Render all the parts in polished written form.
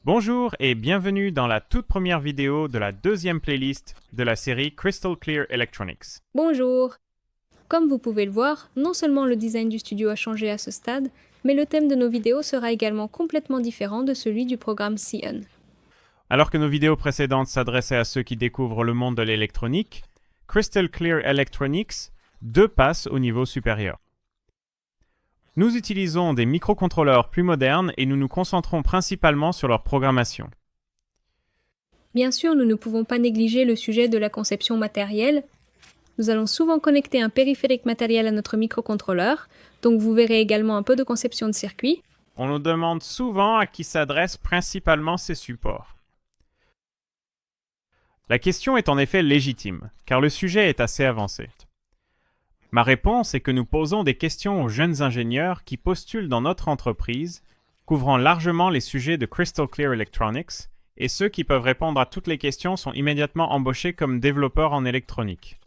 Bonjour et bienvenue dans la toute première vidéo de la deuxième playlist de la série Crystal Clear Electronics. Bonjour! Comme vous pouvez le voir, non seulement le design du studio a changé à ce stade, mais le thème de nos vidéos sera également complètement différent de celui du programme CN. Alors que nos vidéos précédentes s'adressaient à ceux qui découvrent le monde de l'électronique, Crystal Clear Electronics 2 passe au niveau supérieur. Nous utilisons des microcontrôleurs plus modernes et nous nous concentrons principalement sur leur programmation. Bien sûr, nous ne pouvons pas négliger le sujet de la conception matérielle. Nous allons souvent connecter un périphérique matériel à notre microcontrôleur, donc vous verrez également un peu de conception de circuit. On nous demande souvent à qui s'adressent principalement ces supports. La question est en effet légitime, car le sujet est assez avancé. Ma réponse est que nous posons des questions aux jeunes ingénieurs qui postulent dans notre entreprise, couvrant largement les sujets de Crystal Clear Electronics, et ceux qui peuvent répondre à toutes les questions sont immédiatement embauchés comme développeurs en électronique.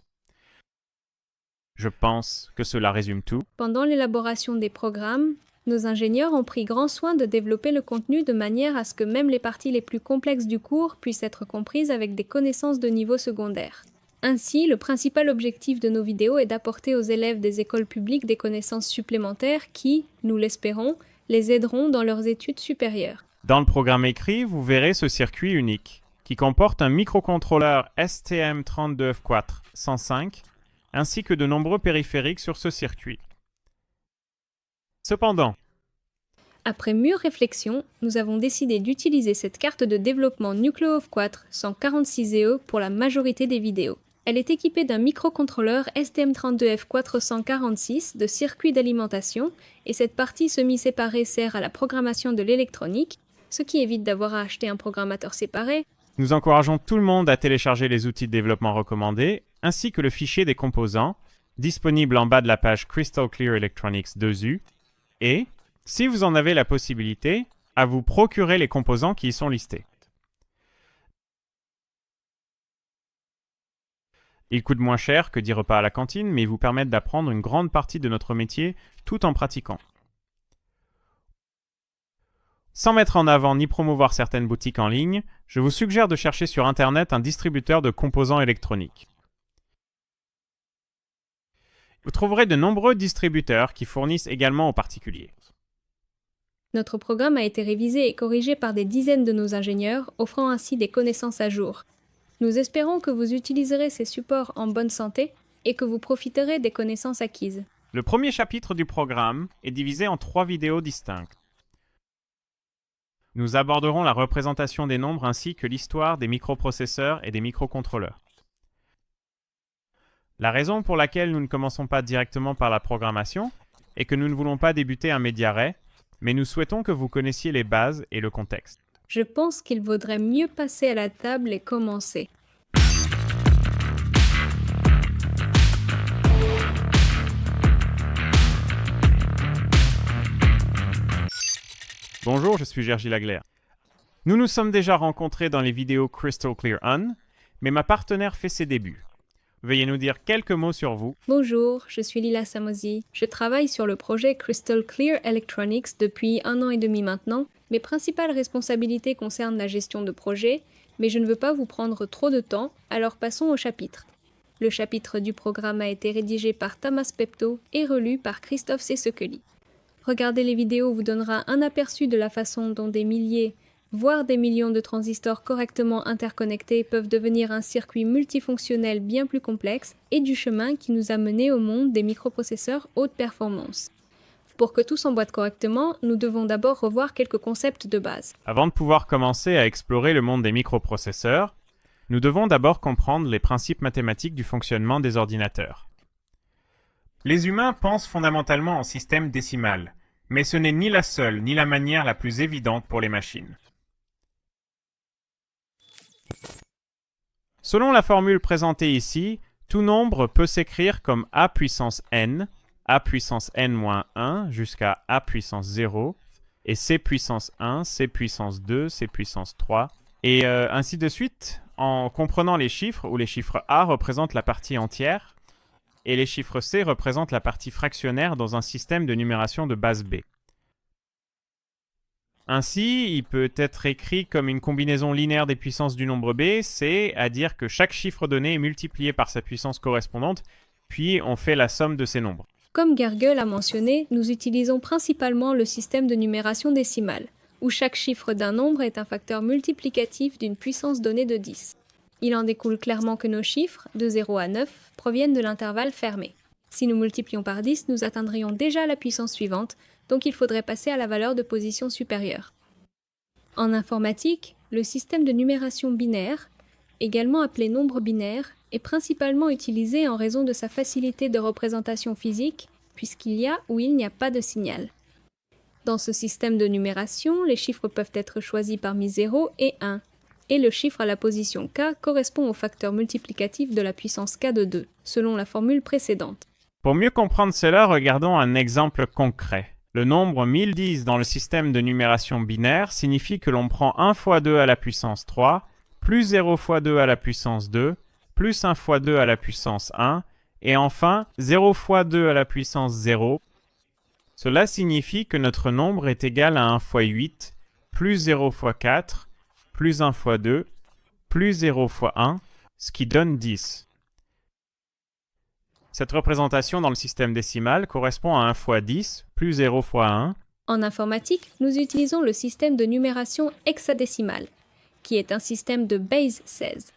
Je pense que cela résume tout. Pendant l'élaboration des programmes, nos ingénieurs ont pris grand soin de développer le contenu de manière à ce que même les parties les plus complexes du cours puissent être comprises avec des connaissances de niveau secondaire. Ainsi, le principal objectif de nos vidéos est d'apporter aux élèves des écoles publiques des connaissances supplémentaires qui, nous l'espérons, les aideront dans leurs études supérieures. Dans le programme écrit, vous verrez ce circuit unique, qui comporte un microcontrôleur STM32F4 105, ainsi que de nombreux périphériques sur ce circuit. Cependant, après mûre réflexion, nous avons décidé d'utiliser cette carte de développement Nucleov4 146E pour la majorité des vidéos. Elle est équipée d'un microcontrôleur STM32F446 de circuit d'alimentation et cette partie semi-séparée sert à la programmation de l'électronique, ce qui évite d'avoir à acheter un programmateur séparé. nous encourageons tout le monde à télécharger les outils de développement recommandés, ainsi que le fichier des composants, disponible en bas de la page Crystal Clear Electronics 2U, et, si vous en avez la possibilité, à vous procurer les composants qui y sont listés. Ils coûtent moins cher que 10 repas à la cantine, mais ils vous permettent d'apprendre une grande partie de notre métier tout en pratiquant. Sans mettre en avant ni promouvoir certaines boutiques en ligne, je vous suggère de chercher sur Internet un distributeur de composants électroniques. Vous trouverez de nombreux distributeurs qui fournissent également aux particuliers. Notre programme a été révisé et corrigé par des dizaines de nos ingénieurs, offrant ainsi des connaissances à jour. Nous espérons que vous utiliserez ces supports en bonne santé et que vous profiterez des connaissances acquises. Le premier chapitre du programme est divisé en 3 vidéos distinctes. Nous aborderons la représentation des nombres ainsi que l'histoire des microprocesseurs et des microcontrôleurs. La raison pour laquelle nous ne commençons pas directement par la programmation est que nous ne voulons pas débuter un média ray, mais nous souhaitons que vous connaissiez les bases et le contexte. Je pense qu'il vaudrait mieux passer à la table et commencer. Bonjour, je suis Gergy Laglaire. Nous nous sommes déjà rencontrés dans les vidéos Crystal Clear On, mais ma partenaire fait ses débuts. Veuillez nous dire quelques mots sur vous. Bonjour, je suis Lila Samozi. Je travaille sur le projet Crystal Clear Electronics depuis 1 an et demi maintenant. Mes principales responsabilités concernent la gestion de projet, mais je ne veux pas vous prendre trop de temps, alors passons au chapitre. Le chapitre du programme a été rédigé par Tamas Pepto et relu par Christophe Sessekeli. Regarder les vidéos vous donnera un aperçu de la façon dont des milliers, voire des millions de transistors correctement interconnectés peuvent devenir un circuit multifonctionnel bien plus complexe et du chemin qui nous a menés au monde des microprocesseurs haute performance. Pour que tout s'emboîte correctement, nous devons d'abord revoir quelques concepts de base. Avant de pouvoir commencer à explorer le monde des microprocesseurs, nous devons d'abord comprendre les principes mathématiques du fonctionnement des ordinateurs. Les humains pensent fondamentalement en système décimal, mais ce n'est ni la seule ni la manière la plus évidente pour les machines. Selon la formule présentée ici, tout nombre peut s'écrire comme a puissance n puissance n-1 jusqu'à a puissance 0, et c puissance 1, c puissance 2, c puissance 3, et ainsi de suite, en comprenant les chiffres où les chiffres a représentent la partie entière, et les chiffres c représentent la partie fractionnaire dans un système de numération de base B. Ainsi, il peut être écrit comme une combinaison linéaire des puissances du nombre b, c'est-à-dire que chaque chiffre donné est multiplié par sa puissance correspondante, puis on fait la somme de ces nombres. Comme Gergel a mentionné, nous utilisons principalement le système de numération décimale, où chaque chiffre d'un nombre est un facteur multiplicatif d'une puissance donnée de 10. Il en découle clairement que nos chiffres, de 0 à 9, proviennent de l'intervalle fermé. Si nous multiplions par 10, nous atteindrions déjà la puissance suivante, donc il faudrait passer à la valeur de position supérieure. En informatique, le système de numération binaire, également appelé nombre binaire, est principalement utilisé en raison de sa facilité de représentation physique, puisqu'il y a ou il n'y a pas de signal. Dans ce système de numération, les chiffres peuvent être choisis parmi 0 et 1, et le chiffre à la position k correspond au facteur multiplicatif de la puissance k de 2, selon la formule précédente. Pour mieux comprendre cela, regardons un exemple concret. Le nombre 1010 dans le système de numération binaire signifie que l'on prend 1 fois 2 à la puissance 3, plus 0 fois 2 à la puissance 2, plus 1 fois 2 à la puissance 1, et enfin 0 fois 2 à la puissance 0. Cela signifie que notre nombre est égal à 1 fois 8, plus 0 fois 4, plus 1 fois 2, plus 0 fois 1, ce qui donne 10. Cette représentation dans le système décimal correspond à 1 fois 10, plus 0 fois 1. En informatique, nous utilisons le système de numération hexadécimale, qui est un système de base 16.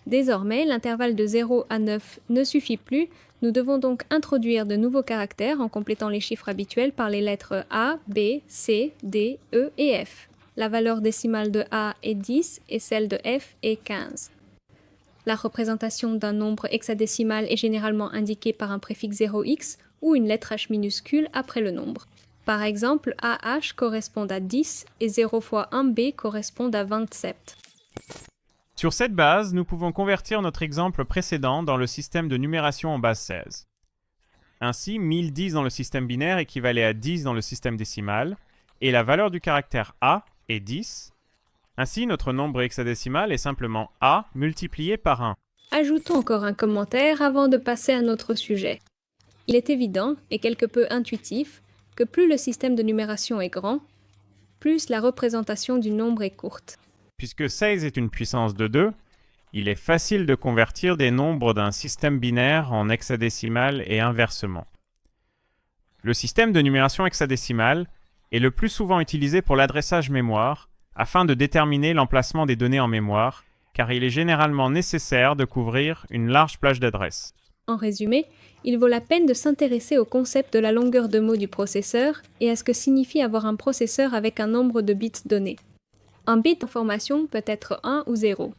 Désormais, l'intervalle de 0 à 9 ne suffit plus, nous devons donc introduire de nouveaux caractères en complétant les chiffres habituels par les lettres A, B, C, D, E et F. La valeur décimale de A est 10 et celle de F est 15. La représentation d'un nombre hexadécimal est généralement indiquée par un préfixe 0x ou une lettre H minuscule après le nombre. Par exemple, AH correspond à 10 et 0 fois 1B correspond à 27. Sur cette base, nous pouvons convertir notre exemple précédent dans le système de numération en base 16. Ainsi, 1010 dans le système binaire équivalait à 10 dans le système décimal, et la valeur du caractère A est 10. Ainsi, notre nombre hexadécimal est simplement A multiplié par 1. Ajoutons encore un commentaire avant de passer à notre sujet. Il est évident, et quelque peu intuitif, que plus le système de numération est grand, plus la représentation du nombre est courte. Puisque 16 est une puissance de 2, il est facile de convertir des nombres d'un système binaire en hexadécimal et inversement. Le système de numération hexadécimale est le plus souvent utilisé pour l'adressage mémoire, afin de déterminer l'emplacement des données en mémoire, car il est généralement nécessaire de couvrir une large plage d'adresses. En résumé, il vaut la peine de s'intéresser au concept de la longueur de mot du processeur et à ce que signifie avoir un processeur avec un nombre de bits donné. Un bit d'information peut être 1 ou 0.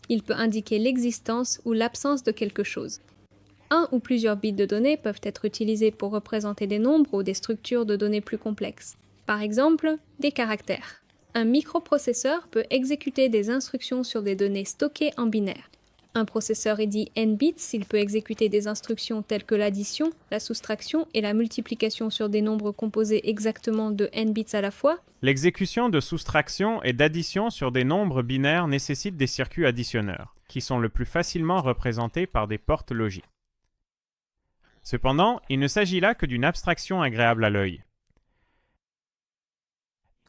Il peut indiquer l'existence ou l'absence de quelque chose. Un ou plusieurs bits de données peuvent être utilisés pour représenter des nombres ou des structures de données plus complexes. Par exemple, des caractères. Un microprocesseur peut exécuter des instructions sur des données stockées en binaire. Un processeur est dit n bits s'il peut exécuter des instructions telles que l'addition, la soustraction et la multiplication sur des nombres composés exactement de n bits à la fois. L'exécution de soustraction et d'addition sur des nombres binaires nécessite des circuits additionneurs, qui sont le plus facilement représentés par des portes logiques. Cependant, il ne s'agit là que d'une abstraction agréable à l'œil.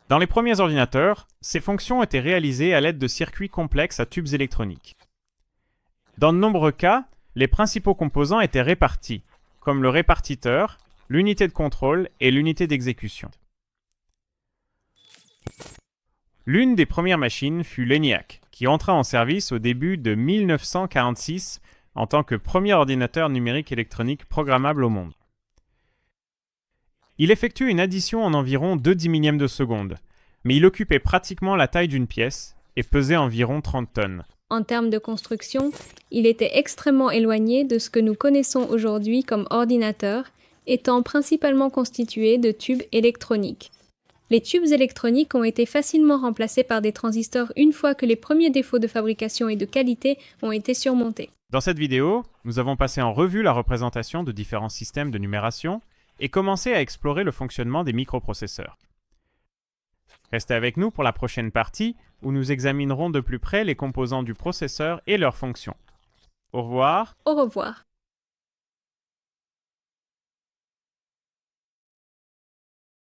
Dans les premiers ordinateurs, ces fonctions étaient réalisées à l'aide de circuits complexes à tubes électroniques. Dans de nombreux cas, les principaux composants étaient répartis, comme le répartiteur, l'unité de contrôle et l'unité d'exécution. L'une des premières machines fut l'ENIAC, qui entra en service au début de 1946 en tant que premier ordinateur numérique électronique programmable au monde. Il effectue une addition en environ 2/10 de seconde, mais il occupait pratiquement la taille d'une pièce et pesait environ 30 tonnes. En termes de construction, il était extrêmement éloigné de ce que nous connaissons aujourd'hui comme ordinateur, étant principalement constitué de tubes électroniques. Les tubes électroniques ont été facilement remplacés par des transistors une fois que les premiers défauts de fabrication et de qualité ont été surmontés. Dans cette vidéo, nous avons passé en revue la représentation de différents systèmes de numération et commencé à explorer le fonctionnement des microprocesseurs. Restez avec nous pour la prochaine partie où nous examinerons de plus près les composants du processeur et leurs fonctions. Au revoir. Au revoir.